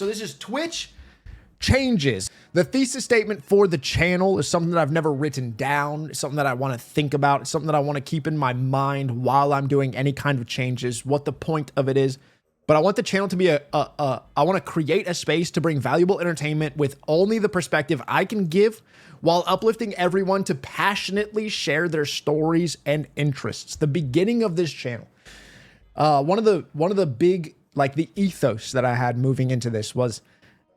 So this is Twitch changes. The thesis statement for the channel is something that I've never written down. It's something that I want to think about. It's something that I want to keep in my mind while I'm doing any kind of changes, what the point of it is. But I want the channel to be I want to create a space to bring valuable entertainment with only the perspective I can give while uplifting everyone to passionately share their stories and interests. The beginning of this channel, one of the big, like, the ethos that I had moving into this was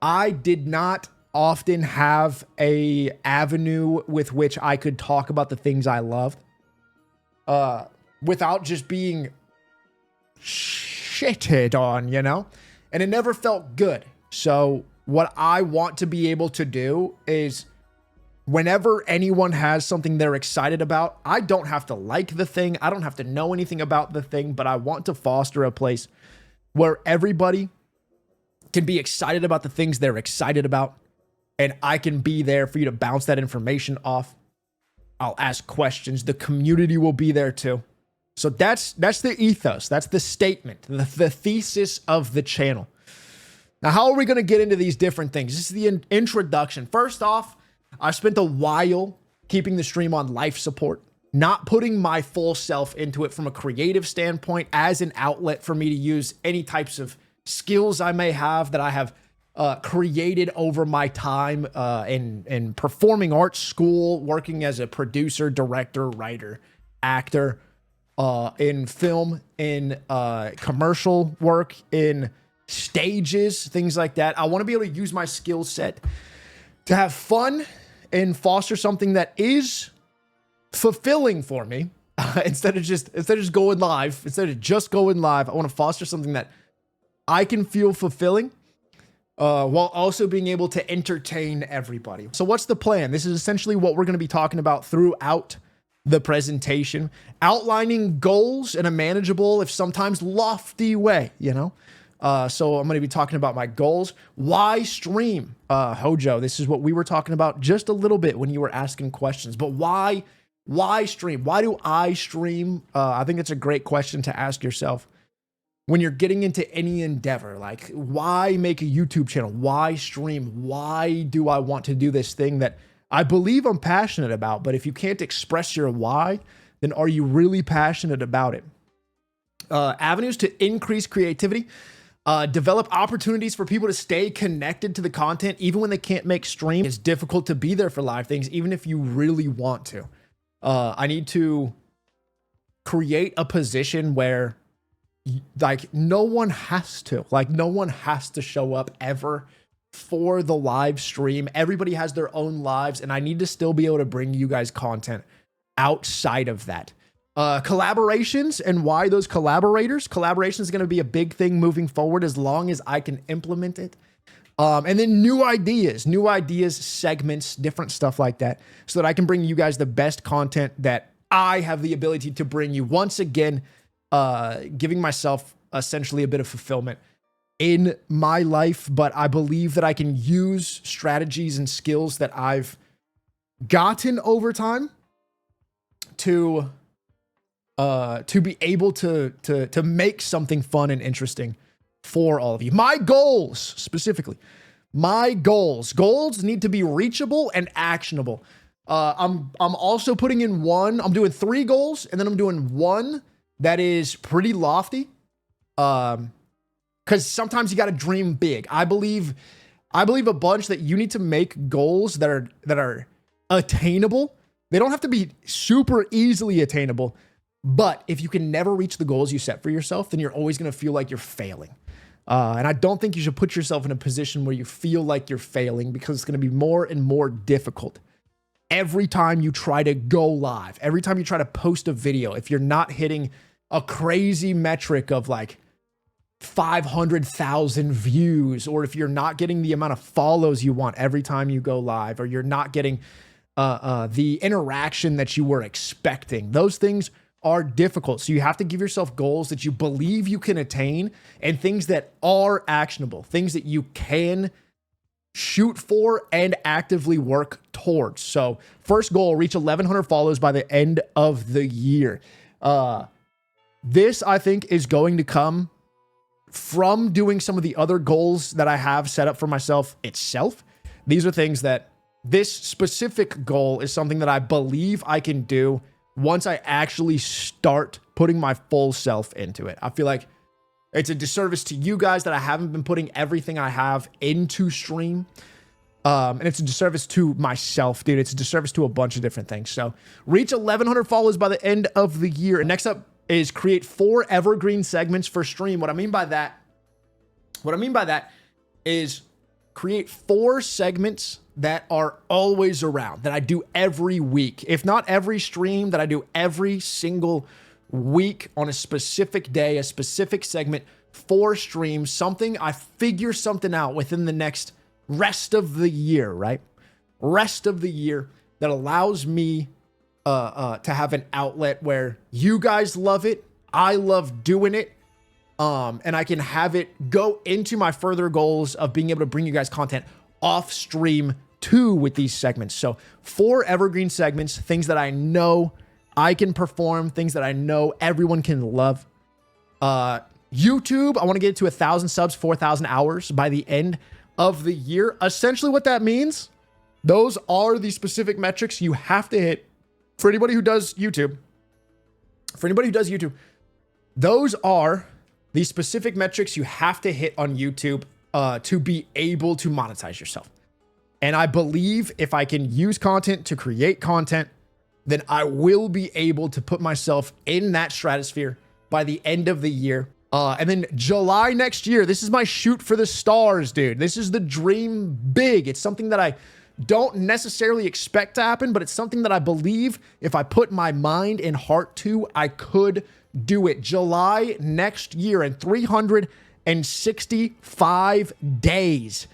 I did not often have a avenue with which I could talk about the things I loved without just being shitted on, you know? And it never felt good. So what I want to be able to do is whenever anyone has something they're excited about, I don't have to like the thing. I don't have to know anything about the thing, but I want to foster a place where everybody can be excited about the things they're excited about. And I can be there for you to bounce that information off. I'll ask questions. The community will be there too. So that's the ethos. That's the statement, the thesis of the channel. Now, how are we going to get into these different things? This is the introduction. First off, I spent a while keeping the stream on life support, not putting my full self into it from a creative standpoint as an outlet for me to use any types of skills I may have that I have created over my time in performing arts school, working as a producer, director, writer, actor, in film, in commercial work, in stages, things like that. I want to be able to use my skill set to have fun and foster something that is fulfilling for me. Instead of just going live, I want to foster something that I can feel fulfilling while also being able to entertain everybody. So what's the plan? This is essentially what we're going to be talking about throughout the presentation, outlining goals in a manageable, if sometimes lofty way, you know? So I'm going to be talking about my goals. Why stream? Hojo, this is what we were talking about just a little bit when you were asking questions, but why stream? Why do I stream? I think it's a great question to ask yourself when you're getting into any endeavor. Like, why make a YouTube channel? Why stream? Why do I want to do this thing that I believe I'm passionate about? But if you can't express your why, then are you really passionate about it? Avenues to increase creativity, develop opportunities for people to stay connected to the content, even when they can't make stream. It's difficult to be there for live things, even if you really want to. I need to create a position where, like, no one has to show up ever for the live stream. Everybody has their own lives, and I need to still be able to bring you guys content outside of that. Collaborations and why those collaboration is going to be a big thing moving forward as long as I can implement it. And then new ideas, segments, different stuff like that, so that I can bring you guys the best content that I have the ability to bring you. Once again, giving myself essentially a bit of fulfillment in my life, but I believe that I can use strategies and skills that I've gotten over time to be able to make something fun and interesting for all of you. My goals, specifically, goals need to be reachable and actionable. I'm also putting in one. I'm doing 3 goals, and then I'm doing one that is pretty lofty. Because sometimes you got to dream big. I believe a bunch that you need to make goals that are attainable. They don't have to be super easily attainable, but if you can never reach the goals you set for yourself, then you're always going to feel like you're failing. And I don't think you should put yourself in a position where you feel like you're failing, because it's going to be more and more difficult every time you try to go live, every time you try to post a video. If you're not hitting a crazy metric of like 500,000 views, or if you're not getting the amount of follows you want every time you go live, or you're not getting the interaction that you were expecting, those things are difficult. So you have to give yourself goals that you believe you can attain, and things that are actionable, things that you can shoot for and actively work towards. So first goal, reach 1,100 follows by the end of the year. This, I think, is going to come from doing some of the other goals that I have set up for myself itself. These are things that this specific goal is something that I believe I can do once I actually start putting my full self into it. I feel like it's a disservice to you guys that I haven't been putting everything I have into stream. And it's a disservice to myself, dude. It's a disservice to a bunch of different things. So reach 1,100 followers by the end of the year. And next up is create 4 evergreen segments for stream. What I mean by that is create 4 segments that are always around, that I do every week. If not every stream, that I do every single week on a specific day, a specific segment for streams, something I figure something out within the next rest of the year, right? Rest of the year that allows me to have an outlet where you guys love it, I love doing it, and I can have it go into my further goals of being able to bring you guys content off stream too with these segments. So 4 evergreen segments, things that I know I can perform, things that I know everyone can love. YouTube, I want to get to 1,000 subs, 4,000 hours by the end of the year. Essentially what that means, those are the specific metrics you have to hit for anybody who does YouTube. Those are the specific metrics you have to hit on YouTube to be able to monetize yourself. And I believe if I can use content to create content, then I will be able to put myself in that stratosphere by the end of the year. And then July next year, this is my shoot for the stars, dude. This is the dream big. It's something that I don't necessarily expect to happen, but it's something that I believe if I put my mind and heart to, I could do it. July next year in 365 days.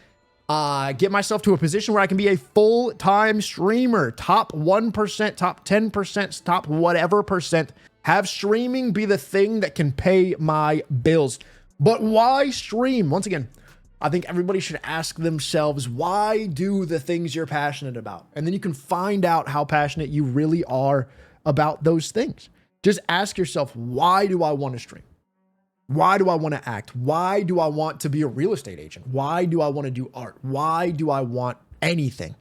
Get myself to a position where I can be a full-time streamer, top 1%, top 10%, top whatever percent. Have streaming be the thing that can pay my bills. But why stream? Once again, I think everybody should ask themselves, why do the things you're passionate about? And then you can find out how passionate you really are about those things. Just ask yourself, why do I want to stream? Why do I want to act? Why do I want to be a real estate agent? Why do I want to do art? Why do I want anything?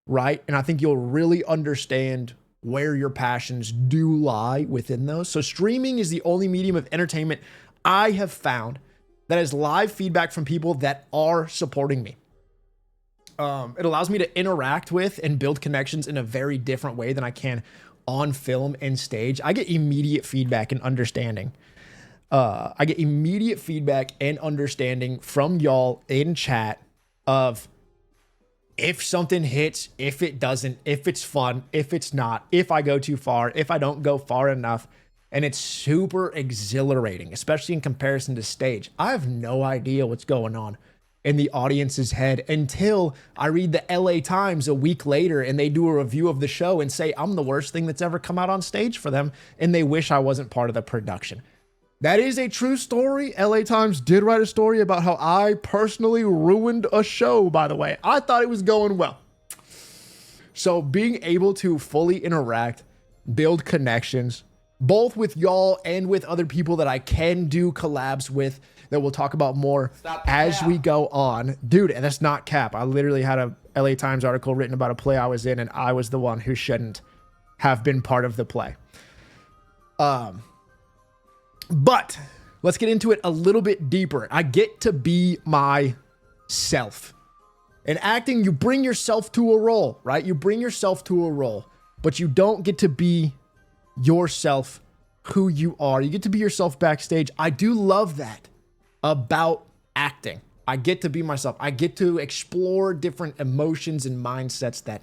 Right? And I think you'll really understand where your passions do lie within those. So streaming is the only medium of entertainment I have found that has live feedback from people that are supporting me. It allows me to interact with and build connections in a very different way than I can on film and stage. I get immediate feedback and understanding. From y'all in chat of if something hits, if it doesn't, if it's fun, if it's not, if I go too far, if I don't go far enough. And it's super exhilarating, especially in comparison to stage. I have no idea what's going on in the audience's head until I read the LA Times a week later and they do a review of the show and say I'm the worst thing that's ever come out on stage for them, and they wish I wasn't part of the production. That is a true story. LA Times did write a story about how I personally ruined a show, by the way. I thought it was going well. So being able to fully interact, build connections, both with y'all and with other people that I can do collabs with that we'll talk about more as we go on. Dude, and that's not cap. I literally had a LA Times article written about a play I was in, and I was the one who shouldn't have been part of the play. But let's get into it a little bit deeper. I get to be myself. In acting, you bring yourself to a role, right? You bring yourself to a role, but you don't get to be yourself, who you are. You get to be yourself backstage. I do love that about acting. I get to be myself. I get to explore different emotions and mindsets that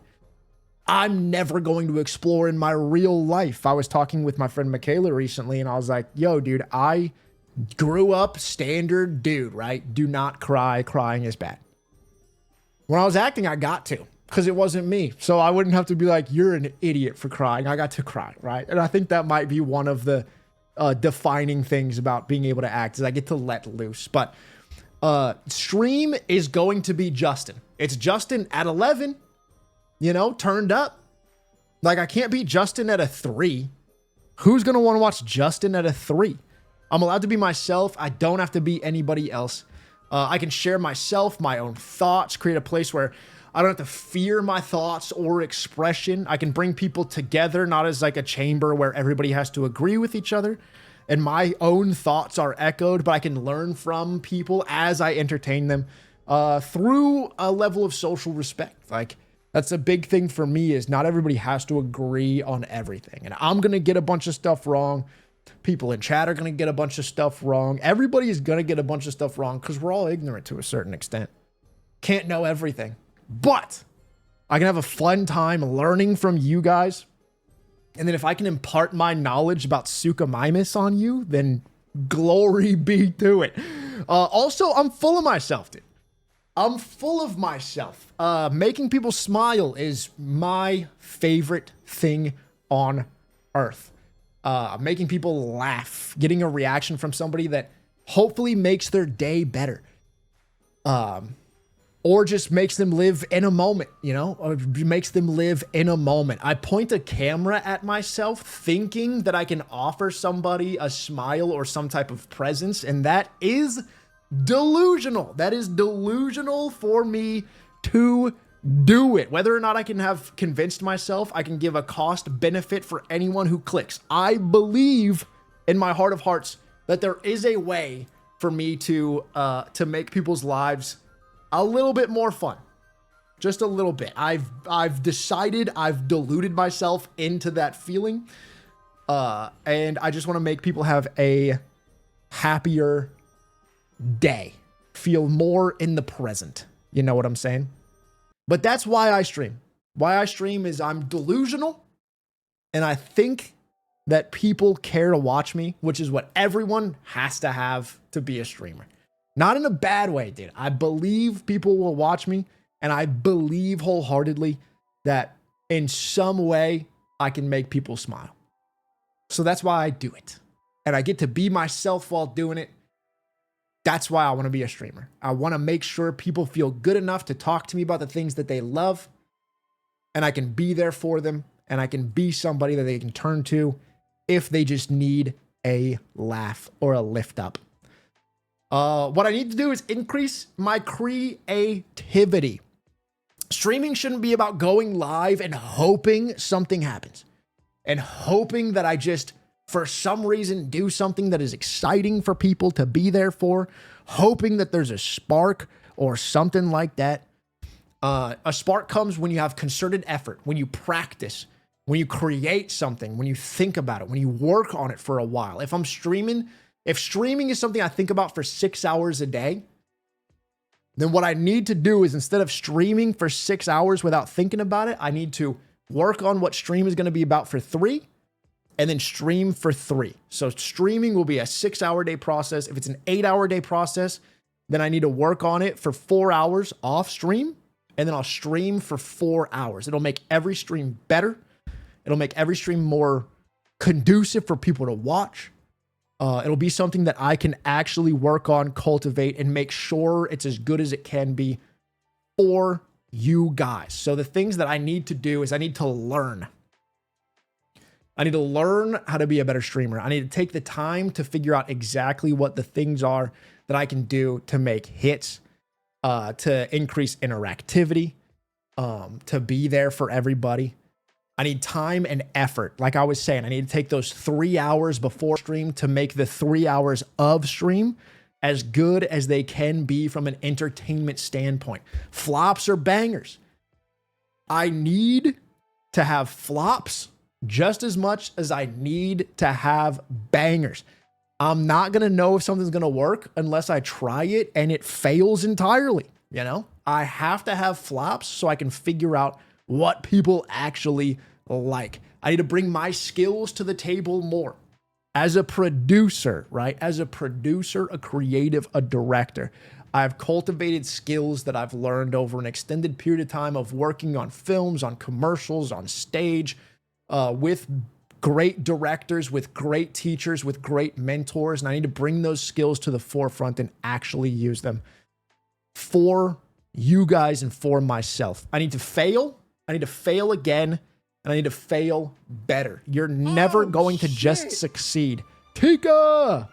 I'm never going to explore in my real life. I was talking with my friend Michaela recently, and I was like, yo, dude, I grew up standard dude, right? Do not cry. Crying is bad. When I was acting, I got to, because it wasn't me. So I wouldn't have to be like, you're an idiot for crying. I got to cry, right? And I think that might be one of the defining things about being able to act, is I get to let loose. But stream is going to be Justin. It's Justin at 11. You know, turned up. Like, I can't beat Justin at a 3. Who's going to want to watch Justin at a 3? I'm allowed to be myself. I don't have to be anybody else. I can share myself, my own thoughts, create a place where I don't have to fear my thoughts or expression. I can bring people together, not as like a chamber where everybody has to agree with each other and my own thoughts are echoed, but I can learn from people as I entertain them through a level of social respect. Like, that's a big thing for me, is not everybody has to agree on everything. And I'm going to get a bunch of stuff wrong. People in chat are going to get a bunch of stuff wrong. Everybody is going to get a bunch of stuff wrong because we're all ignorant to a certain extent. Can't know everything. But I can have a fun time learning from you guys. And then if I can impart my knowledge about Suchomimus on you, then glory be to it. Also, I'm full of myself, dude. I'm full of myself. Making people smile is my favorite thing on earth. Making people laugh, getting a reaction from somebody that hopefully makes their day better. Or just makes them live in a moment, you know, or makes them live in a moment. I point a camera at myself thinking that I can offer somebody a smile or some type of presence, and that is delusional. That is delusional for me to do it. Whether or not I can have convinced myself, I can give a cost benefit for anyone who clicks. I believe in my heart of hearts that there is a way for me to make people's lives a little bit more fun. Just a little bit. I've decided, I've deluded myself into that feeling. And I just want to make people have a happier day. Feel more in the present. You know what I'm saying? But that's why I stream. Why I stream is I'm delusional. And I think that people care to watch me, which is what everyone has to have to be a streamer. Not in a bad way, dude. I believe people will watch me, and I believe wholeheartedly that in some way I can make people smile. So that's why I do it. And I get to be myself while doing it. That's why I want to be a streamer. I want to make sure people feel good enough to talk to me about the things that they love, and I can be there for them, and I can be somebody that they can turn to if they just need a laugh or a lift up. What I need to do is increase my creativity. Streaming shouldn't be about going live and hoping something happens. And hoping that I just, for some reason, do something that is exciting for people to be there for. Hoping that there's a spark or something like that. A spark comes when you have concerted effort, when you practice, when you create something, when you think about it, when you work on it for a while. If streaming is something I think about for 6 hours a day, then what I need to do is, instead of streaming for 6 hours without thinking about it, I need to work on what stream is going to be about for 3 and then stream for 3. So streaming will be a 6-hour day process. If it's an 8-hour day process, then I need to work on it for 4 hours off stream, and then I'll stream for 4 hours. It'll make every stream better. It'll make every stream more conducive for people to watch. It'll be something that I can actually work on, cultivate, and make sure it's as good as it can be for you guys. So the things that I need to do is I need to learn. I need to learn how to be a better streamer. I need to take the time to figure out exactly what the things are that I can do to make hits, to increase interactivity, to be there for everybody. I need time and effort. Like I was saying, I need to take those 3 hours before stream to make the 3 hours of stream as good as they can be from an entertainment standpoint. Flops or bangers. I need to have flops just as much as I need to have bangers. I'm not going to know if something's going to work unless I try it and it fails entirely. You know, I have to have flops so I can figure out what people actually like. I need to bring my skills to the table more. As a producer, right? As a producer, a creative, a director, I've cultivated skills that I've learned over an extended period of time of working on films, on commercials, on stage, with great directors, with great teachers, with great mentors. And I need to bring those skills to the forefront and actually use them for you guys and for myself. I need to fail. I need to fail again, and I need to fail better. You're never going to just succeed. Tika!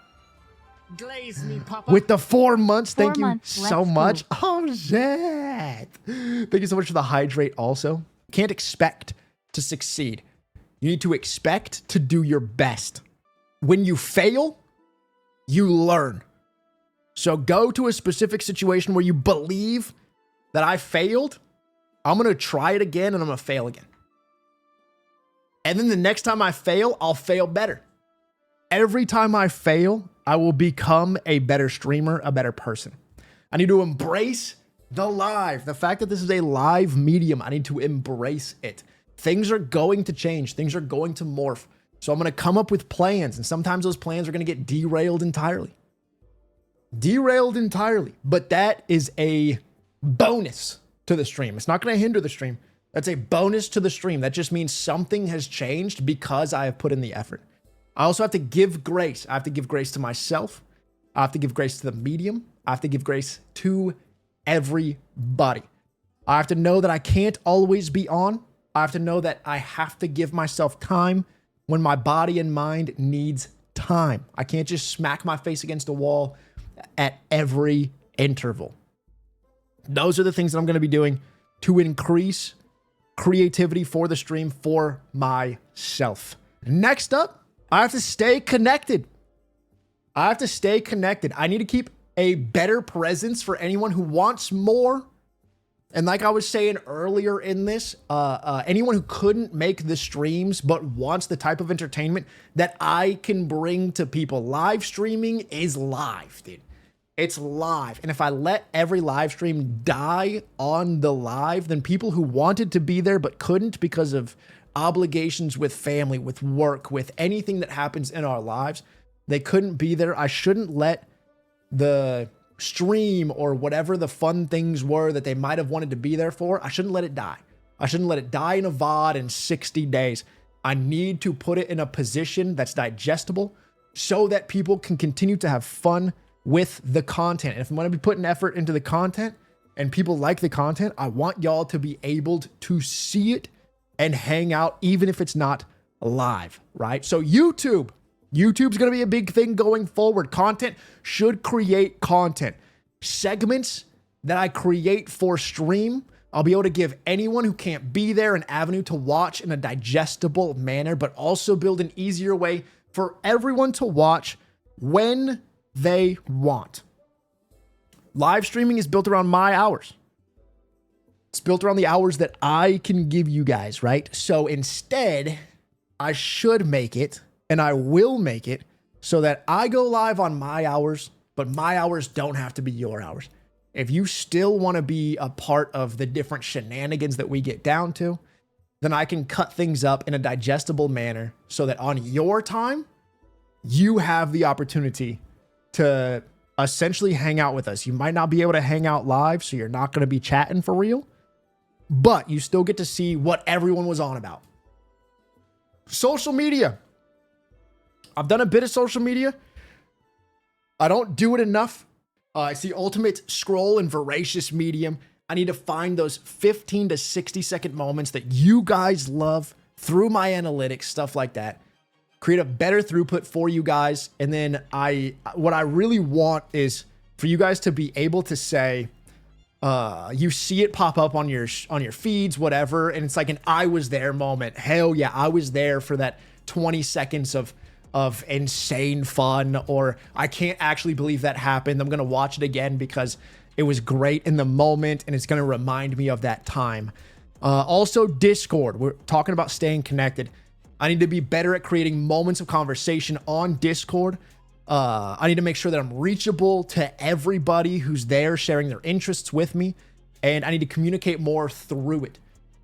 Glaze me, Papa. With the 4 months, thank 4 you months, so let's much. Oh, shit. Thank you so much for the hydrate also. Can't expect to succeed. You need to expect to do your best. When you fail, you learn. So go to a specific situation where you believe that I failed. I'm going to try it again and I'm going to fail again. And then the next time I fail, I'll fail better. Every time I fail, I will become a better streamer, a better person. I need to embrace the live. The fact that this is a live medium, I need to embrace it. Things are going to change. Things are going to morph. So I'm going to come up with plans, and sometimes those plans are going to get derailed entirely. Derailed entirely. But that is a bonus to the stream. It's not going to hinder the stream. That's a bonus to the stream. That just means something has changed because I have put in the effort. I also have to give grace. I have to give grace to myself. I have to give grace to the medium. I have to give grace to everybody. I have to know that I can't always be on. I have to know that I have to give myself time when my body and mind needs time. I can't just smack my face against a wall at every interval. Those are the things that I'm going to be doing to increase creativity for the stream for myself. Next up, I have to stay connected. I have to stay connected. I need to keep a better presence for anyone who wants more. And like I was saying earlier in this, anyone who couldn't make the streams but wants the type of entertainment that I can bring to people. Live streaming is live, dude. It's live. And if I let every live stream die on the live, then people who wanted to be there but couldn't because of obligations with family, with work, with anything that happens in our lives, they couldn't be there. I shouldn't let the stream or whatever the fun things were that they might have wanted to be there for, I shouldn't let it die. I shouldn't let it die in a VOD in 60 days. I need to put it in a position that's digestible so that people can continue to have fun with the content. And if I'm going to be putting effort into the content and people like the content, I want y'all to be able to see it and hang out, even if it's not live, right? So YouTube's going to be a big thing going forward. Content should create content. Segments that I create for stream, I'll be able to give anyone who can't be there an avenue to watch in a digestible manner, but also build an easier way for everyone to watch when they want. Live streaming is built around my hours. It's built around the hours that I can give you guys, right? So instead, I should make it, and I will make it, so that I go live on my hours, but my hours don't have to be your hours. If you still want to be a part of the different shenanigans that we get down to, then I can cut things up in a digestible manner so that on your time, you have the opportunity to essentially hang out with us. You might not be able to hang out live, so you're not going to be chatting for real, but you still get to see what everyone was on about. Social media. I've done a bit of social media. I don't do it enough. It's the ultimate scroll and voracious medium. I need to find those 15 to 60 second moments that you guys love through my analytics, stuff like that. Create a better throughput for you guys. And then what I really want is for you guys to be able to say, you see it pop up on your feeds, whatever, and it's like an I was there moment. Hell yeah, I was there for that 20 seconds of insane fun, or I can't actually believe that happened. I'm gonna watch it again because it was great in the moment and it's gonna remind me of that time. Also Discord, we're talking about staying connected. I need to be better at creating moments of conversation on Discord. I need to make sure that I'm reachable to everybody who's there sharing their interests with me, and I need to communicate more through it.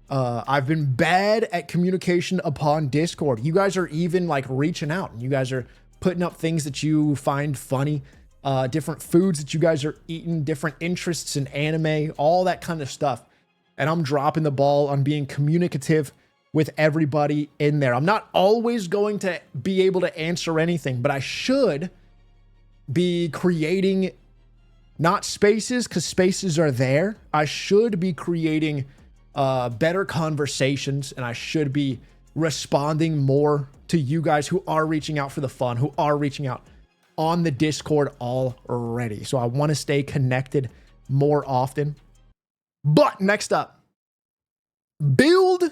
I've been bad at communication upon Discord. You guys are even like reaching out and you guys are putting up things that you find funny, different foods that you guys are eating, different interests in anime, all that kind of stuff. And I'm dropping the ball on being communicative with everybody in there. I'm not always going to be able to answer anything, but I should be creating not spaces, because spaces are there. I should be creating better conversations, and I should be responding more to you guys who are reaching out for the fun, who are reaching out on the Discord already. So I want to stay connected more often. But next up, build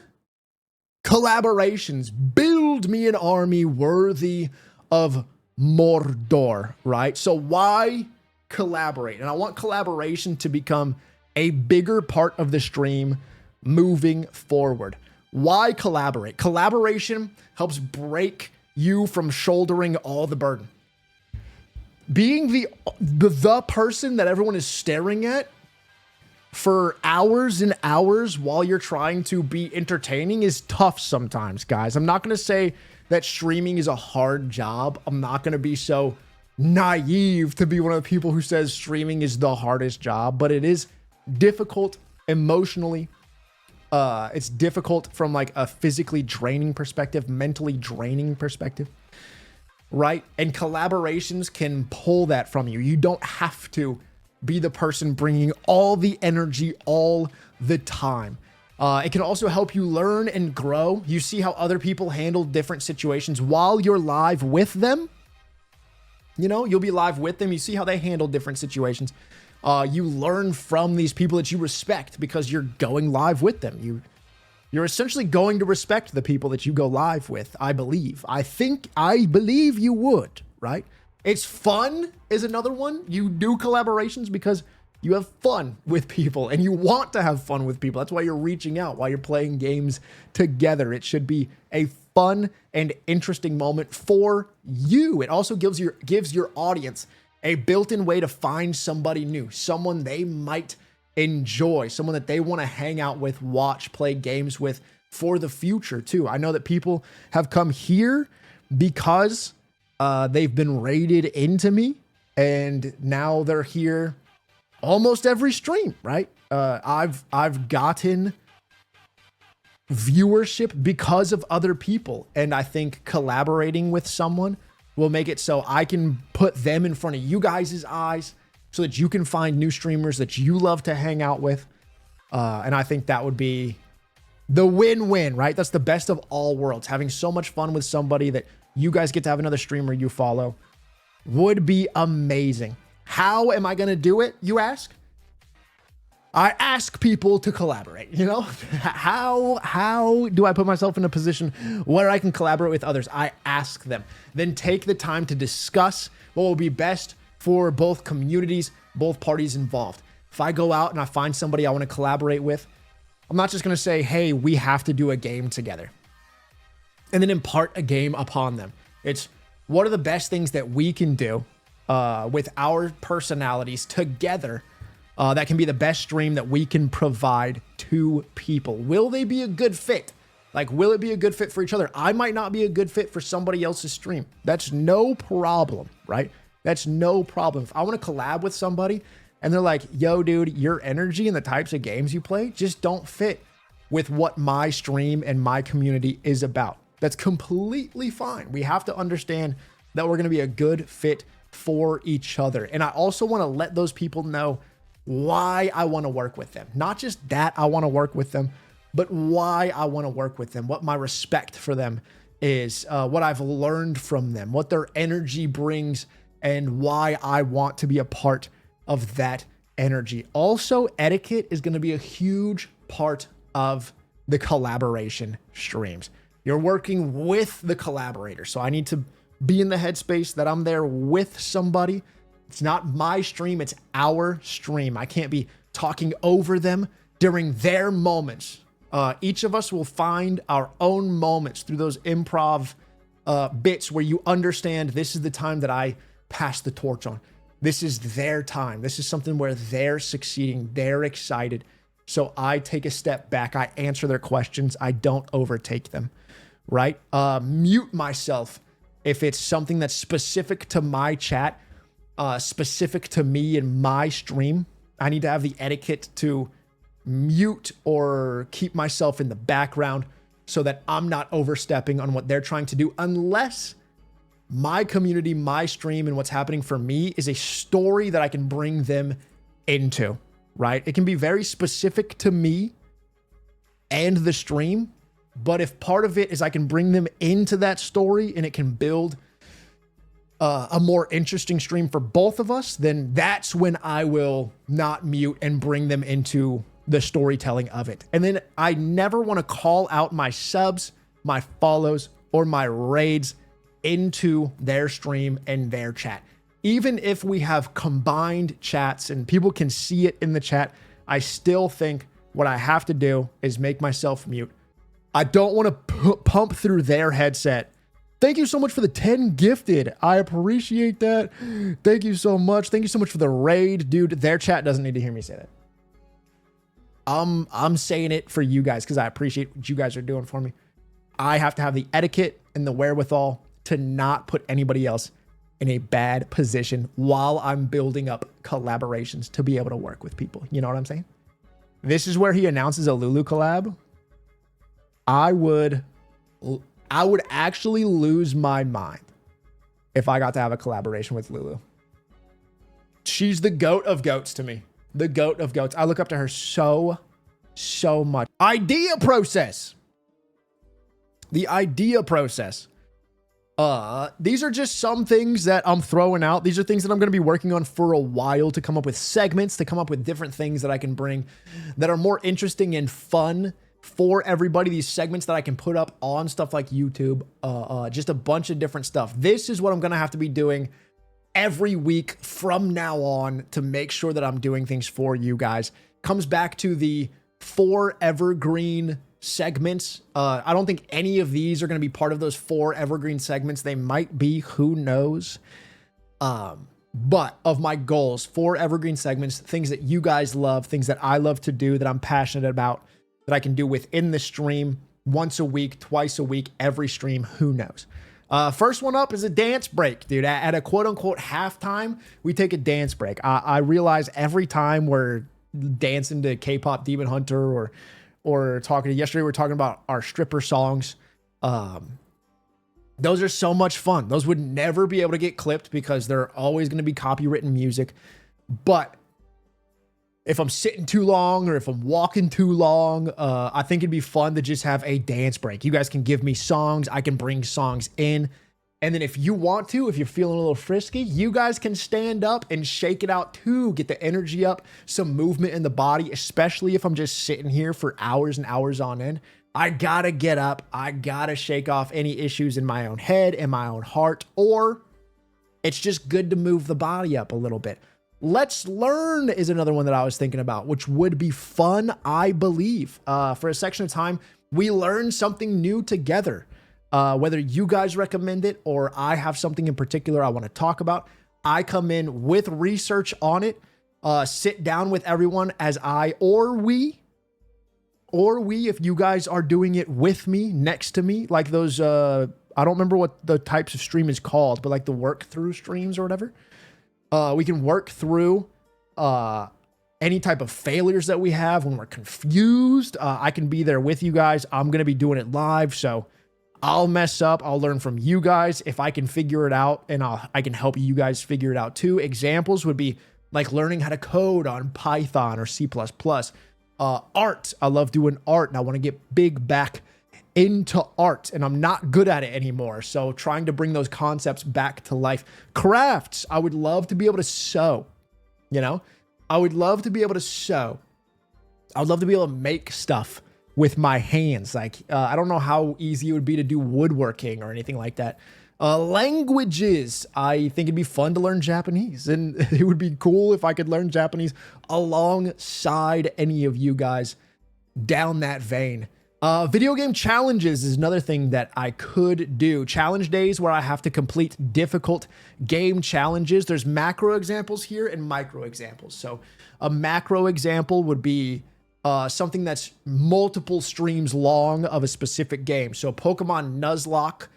collaborations. Build me an army worthy of Mordor, right? So why collaborate? And I want collaboration to become a bigger part of the stream moving forward. Why collaborate? Collaboration helps break you from shouldering all the burden. Being the person that everyone is staring at for hours and hours while you're trying to be entertaining is tough sometimes, guys. I'm not going to say that streaming is a hard job. I'm not going to be so naive to be one of the people who says streaming is the hardest job, but it is difficult emotionally. It's difficult from like a physically draining perspective, mentally draining perspective, right? And collaborations can pull that from you. You don't have to be the person bringing all the energy all the time. It can also help you learn and grow. You see how other people handle different situations while you're live with them. You know, you'll be live with them. You see how they handle different situations. You learn from these people that you respect because you're going live with them. You're essentially going to respect the people that you go live with, I believe. I believe you would, right? It's fun is another one. You do collaborations because you have fun with people and you want to have fun with people. That's why you're reaching out, while you're playing games together. It should be a fun and interesting moment for you. It also gives your audience a built-in way to find somebody new, someone they might enjoy, someone that they want to hang out with, watch, play games with for the future too. I know that people have come here because they've been raided into me, and now they're here almost every stream, right? I've gotten viewership because of other people, and I think collaborating with someone will make it so I can put them in front of you guys' eyes so that you can find new streamers that you love to hang out with. And I think that would be the win-win, right? That's the best of all worlds. Having so much fun with somebody that you guys get to have another streamer you follow would be amazing. How am I going to do it, you ask? I ask people to collaborate, you know? How do I put myself in a position where I can collaborate with others? I ask them. Then take the time to discuss what will be best for both communities, both parties involved. If I go out and I find somebody I want to collaborate with, I'm not just going to say, hey, we have to do a game together and then impart a game upon them. It's what are the best things that we can do with our personalities together that can be the best stream that we can provide to people. Will they be a good fit? Like, will it be a good fit for each other? I might not be a good fit for somebody else's stream. That's no problem, right? That's no problem. If I want to collab with somebody and they're like, yo, dude, your energy and the types of games you play just don't fit with what my stream and my community is about. That's completely fine. We have to understand that we're going to be a good fit for each other. And I also want to let those people know why I want to work with them. Not just that I want to work with them, but why I want to work with them, what my respect for them is, what I've learned from them, what their energy brings, and why I want to be a part of that energy. Also, etiquette is going to be a huge part of the collaboration streams. You're working with the collaborator, so I need to be in the headspace that I'm there with somebody. It's not my stream, it's our stream. I can't be talking over them during their moments. Each of us will find our own moments through those improv bits where you understand this is the time that I pass the torch on. This is their time. This is something where they're succeeding. They're excited. So I take a step back. I answer their questions. I don't overtake them, right? Mute myself if it's something that's specific to my chat, specific to me and my stream. I need to have the etiquette to mute or keep myself in the background so that I'm not overstepping on what they're trying to do, unless my community, my stream, and what's happening for me is a story that I can bring them into, right? It can be very specific to me and the stream, but if part of it is I can bring them into that story and it can build a more interesting stream for both of us, then that's when I will not mute and bring them into the storytelling of it. And then I never want to call out my subs, my follows, or my raids into their stream and their chat. Even if we have combined chats and people can see it in the chat, I still think what I have to do is make myself mute. I don't want to pump through their headset. Thank you so much for the 10 gifted. I appreciate that. Thank you so much. Thank you so much for the raid. Dude, their chat doesn't need to hear me say that. I'm saying it for you guys because I appreciate what you guys are doing for me. I have to have the etiquette and the wherewithal to not put anybody else in a bad position while I'm building up collaborations to be able to work with people. You know what I'm saying? This is where he announces a Lulu collab. I would actually lose my mind if I got to have a collaboration with Lulu. She's the goat of goats to me. The goat of goats. I look up to her so much. Idea process. The idea process. These are just some things that I'm throwing out. These are things that I'm going to be working on for a while to come up with segments, to come up with different things that I can bring that are more interesting and fun for everybody. These segments that I can put up on stuff like YouTube, just a bunch of different stuff. This is what I'm going to have to be doing every week from now on to make sure that I'm doing things for you guys. Comes back to the 4 evergreen segments. I don't think any of these are going to be part of those 4 evergreen segments. They might be, who knows? But of my goals, 4 evergreen segments, things that you guys love, things that I love to do, that I'm passionate about, that I can do within the stream once a week, twice a week, every stream, who knows? First one up is a dance break, dude. At a quote unquote halftime, we take a dance break. I realize every time we're dancing to K-pop Demon Hunter or talking to, yesterday we were talking about our stripper songs. Those are so much fun. Those would never be able to get clipped because they're always going to be copywritten music. But if I'm sitting too long or if I'm walking too long, I think it'd be fun to just have a dance break. You guys can give me songs. I can bring songs in. And then if you want to, if you're feeling a little frisky, you guys can stand up and shake it out too. Get the energy up, some movement in the body, especially if I'm just sitting here for hours and hours on end. I gotta get up. I gotta shake off any issues in my own head and my own heart, or it's just good to move the body up a little bit. Let's Learn is another one that I was thinking about, which would be fun, I believe. For a section of time, we learn something new together. Whether you guys recommend it or I have something in particular I want to talk about, I come in with research on it, sit down with everyone as if you guys are doing it with me, next to me, like those, I don't remember what the types of stream is called, but like the work through streams or whatever. We can work through any type of failures that we have when we're confused. I can be there with you guys. I'm going to be doing it live. So I'll mess up. I'll learn from you guys. If I can figure it out, and I can help you guys figure it out too. Examples would be like learning how to code on Python or C++. Art. I love doing art and I want to get big back into art and I'm not good at it anymore. So trying to bring those concepts back to life. Crafts. I would love to be able to sew, you know, I would love to be able to sew. I would love to be able to make stuff with my hands. Like, I don't know how easy it would be to do woodworking or anything like that. Languages. I think it'd be fun to learn Japanese, and it would be cool if I could learn Japanese alongside any of you guys down that vein. Video game challenges is another thing that I could do. Challenge days where I have to complete difficult game challenges. There's macro examples here and micro examples. So a macro example would be something that's multiple streams long of a specific game. So Pokemon Nuzlocke,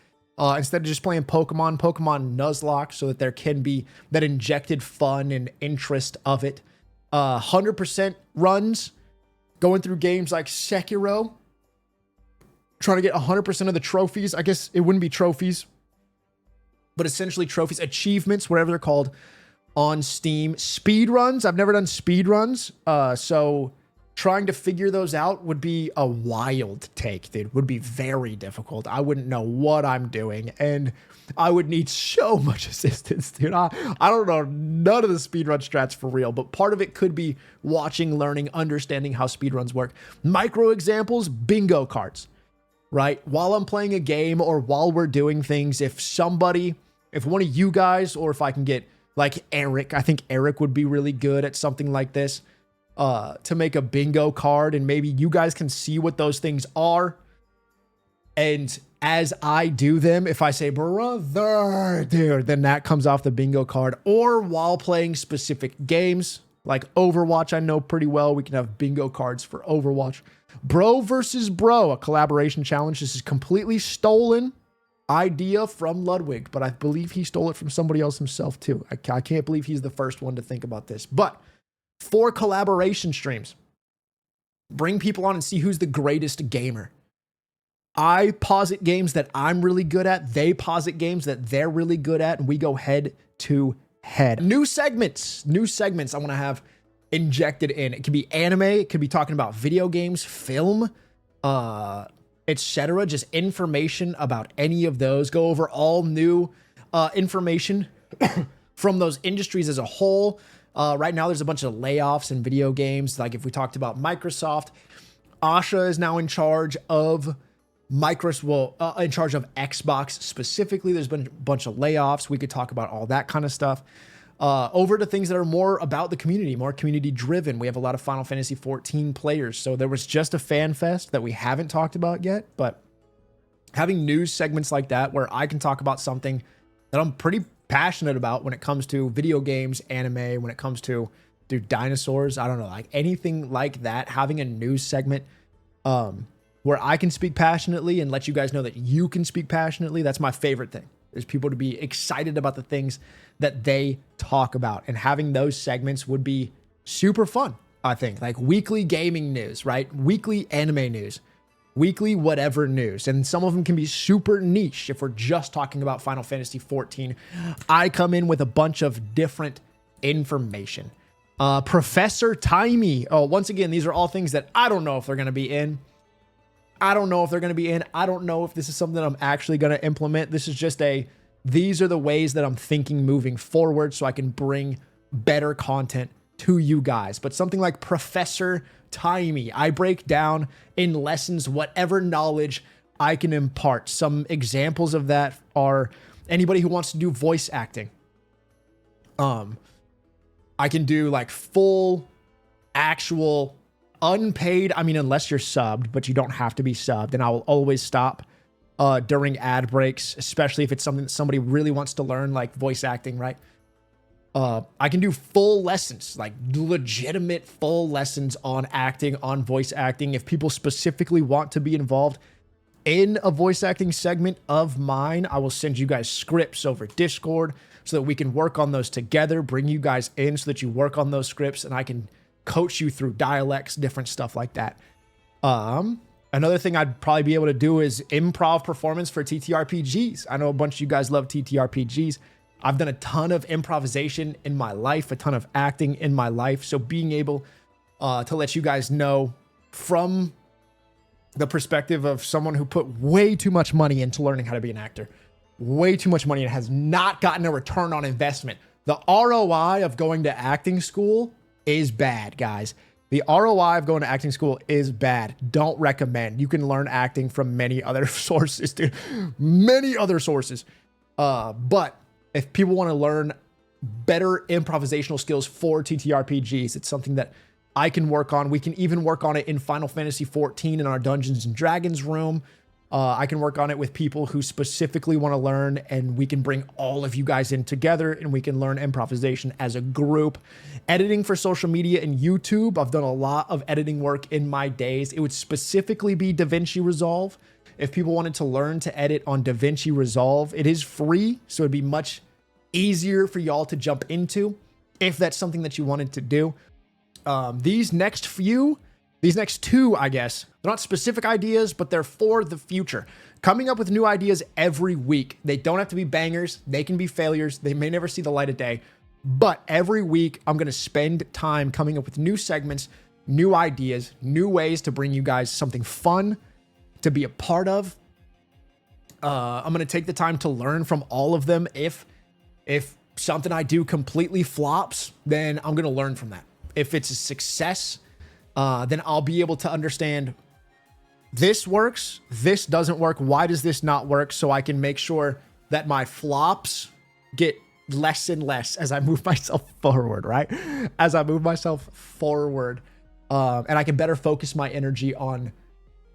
instead of just playing Pokemon Nuzlocke, so that there can be that injected fun and interest of it. 100% runs, going through games like Sekiro, trying to get 100% of the trophies. I guess it wouldn't be trophies, but essentially trophies, achievements, whatever they're called on Steam. Speed runs. I've never done speed runs. So trying to figure those out would be a wild take, dude. Would be very difficult. I wouldn't know what I'm doing, and I would need so much assistance, dude. I don't know none of the speedrun strats for real, but part of it could be watching, learning, understanding how speedruns work. Micro examples, bingo cards, right? While I'm playing a game or while we're doing things, if one of you guys, or if I can get like Eric, I think Eric would be really good at something like this, to make a bingo card, and maybe you guys can see what those things are. And as I do them, if I say, brother, dude, then that comes off the bingo card. Or while playing specific games like Overwatch, I know pretty well, we can have bingo cards for Overwatch. Bro versus bro, a collaboration challenge. This is completely stolen idea from Ludwig, but I believe he stole it from somebody else himself too. I can't believe he's the first one to think about this. But for collaboration streams, bring people on and see who's the greatest gamer. I posit games that I'm really good at. They posit games that they're really good at, and we go head to head. New segments I want to have injected in. It could be anime. It could be talking about video games, film, etc. Just information about any of those. Go over all new information from those industries as a whole. Right now, there's a bunch of layoffs in video games. Like if we talked about Microsoft, Asha is now in charge of in charge of Xbox specifically. There's been a bunch of layoffs. We could talk about all that kind of stuff. Over to things that are more about the community, more community driven. We have a lot of Final Fantasy 14 players. So there was just a fan fest that we haven't talked about yet, but having news segments like that where I can talk about something that I'm pretty passionate about when it comes to video games, anime, when it comes to dinosaurs, I don't know, like anything like that, having a news segment where I can speak passionately and let you guys know that you can speak passionately. That's my favorite thing. There's people to be excited about the things that they talk about, and having those segments would be super fun. I think like weekly gaming news, right? Weekly anime news, weekly whatever news. And some of them can be super niche. If we're just talking about Final Fantasy 14, I come in with a bunch of different information. Professor Timey. Oh, once again, these are all things that I don't know if they're going to be in. I don't know if they're going to be in. I don't know if this is something that I'm actually going to implement. This is just these are the ways that I'm thinking moving forward so I can bring better content to you guys. But something like Professor Timey, I break down in lessons whatever knowledge I can impart. Some examples of that are anybody who wants to do voice acting. I can do like full, actual, unpaid, I mean, unless you're subbed, but you don't have to be subbed. And I will always stop during ad breaks, especially if it's something that somebody really wants to learn, like voice acting, right? I can do full lessons, like legitimate full lessons on acting, on voice acting. If people specifically want to be involved in a voice acting segment of mine, I will send you guys scripts over Discord so that we can work on those together, bring you guys in so that you work on those scripts and I can coach you through dialects, different stuff like that. Another thing I'd probably be able to do is improv performance for TTRPGs. I know a bunch of you guys love TTRPGs. I've done a ton of improvisation in my life, a ton of acting in my life. So being able to let you guys know from the perspective of someone who put way too much money into learning how to be an actor, way too much money and has not gotten a return on investment. The ROI of going to acting school is bad, guys. The ROI of going to acting school is bad. Don't recommend. You can learn acting from many other sources, dude. Many other sources. But if people want to learn better improvisational skills for TTRPGs, it's something that I can work on. We can even work on it in Final Fantasy 14 in our Dungeons and Dragons room. I can work on it with people who specifically want to learn, and we can bring all of you guys in together and we can learn improvisation as a group. Editing for social media and YouTube. I've done a lot of editing work in my days. It would specifically be DaVinci Resolve. If people wanted to learn to edit on DaVinci Resolve, it is free, so it'd be much easier for y'all to jump into if that's something that you wanted to do. These next two, I guess, they're not specific ideas, but they're for the future. Coming up with new ideas every week. They don't have to be bangers. They can be failures. They may never see the light of day. But every week, I'm going to spend time coming up with new segments new ideas, new ways to bring you guys something fun to be a part of. I'm going to take the time to learn from all of them. If something I do completely flops, then I'm going to learn from that. If it's a success, then I'll be able to understand this works, this doesn't work. Why does this not work? So I can make sure that my flops get less and less as I move myself forward, right? As I move myself forward, and I can better focus my energy on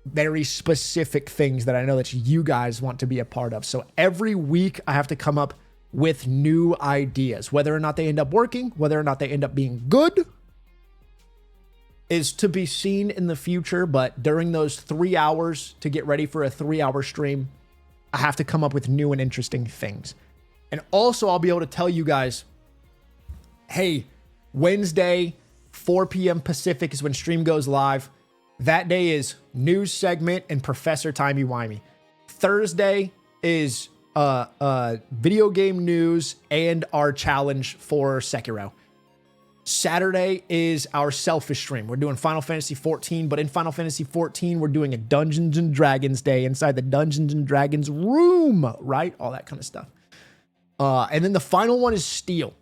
very specific things that I know that you guys want to be a part of. So every week I have to come up with new ideas. Whether or not they end up working, whether or not they end up being good, is to be seen in the future. But during those 3 hours to get ready for a 3-hour stream, I have to come up with new and interesting things. And also I'll be able to tell you guys, hey, Wednesday, 4 p.m. Pacific is when stream goes live. That day is news segment and Professor Timey-Wimey. Thursday is video game news and our challenge for Sekiro. Saturday is our selfish stream. We're doing Final Fantasy 14, but in Final Fantasy 14, we're doing a Dungeons and Dragons day inside the Dungeons and Dragons room, right? All that kind of stuff. And then the final one is Steel.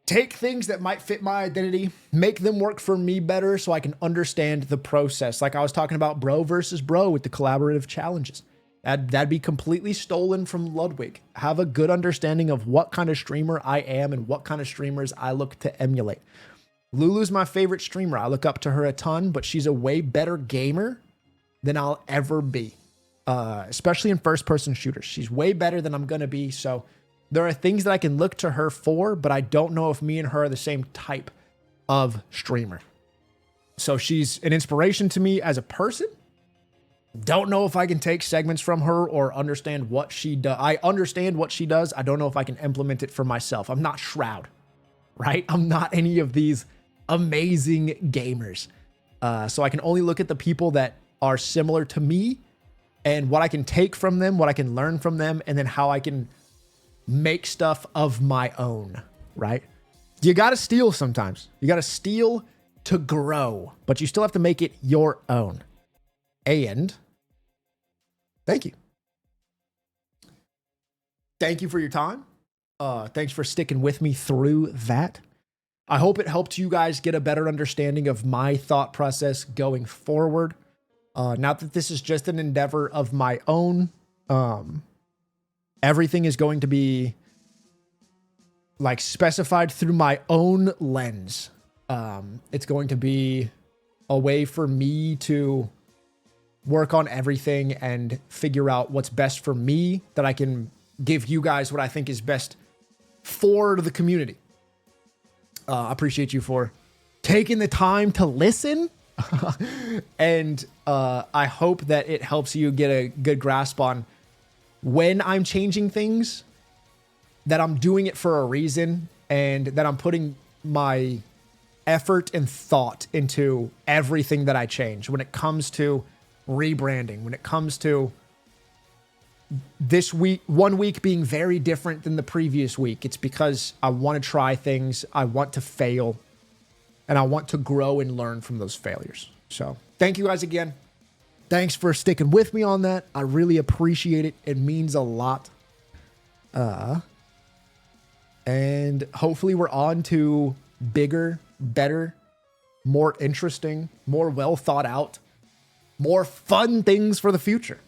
Take things that might fit my identity, make them work for me better so I can understand the process. Like I was talking about bro versus bro with the collaborative challenges. That'd be completely stolen from Ludwig. Have a good understanding of what kind of streamer I am and what kind of streamers I look to emulate. Lulu's my favorite streamer. I look up to her a ton, but she's a way better gamer than I'll ever be, especially in first-person shooters. She's way better than I'm going to be, so there are things that I can look to her for, but I don't know if me and her are the same type of streamer. So she's an inspiration to me as a person. Don't know if I can take segments from her or understand what she does. I understand what she does. I don't know if I can implement it for myself. I'm not Shroud, right? I'm not any of these amazing gamers. So I can only look at the people that are similar to me and what I can take from them, what I can learn from them, and then how I can make stuff of my own, right? You got to steal sometimes. You got to steal to grow, but you still have to make it your own. And thank you. Thank you for your time. Thanks for sticking with me through that. I hope it helped you guys get a better understanding of my thought process going forward. Now that this is just an endeavor of my own, everything is going to be like specified through my own lens. It's going to be a way for me to work on everything and figure out what's best for me, that I can give you guys what I think is best for the community. I appreciate you for taking the time to listen. And I hope that it helps you get a good grasp on when I'm changing things, that I'm doing it for a reason, and that I'm putting my effort and thought into everything that I change. When it comes to rebranding, when it comes to this week, 1 week being very different than the previous week, it's because I want to try things, I want to fail, and I want to grow and learn from those failures. So thank you guys again. Thanks for sticking with me on that. I really appreciate it. It means a lot. And hopefully we're on to bigger, better, more interesting, more well thought out, more fun things for the future.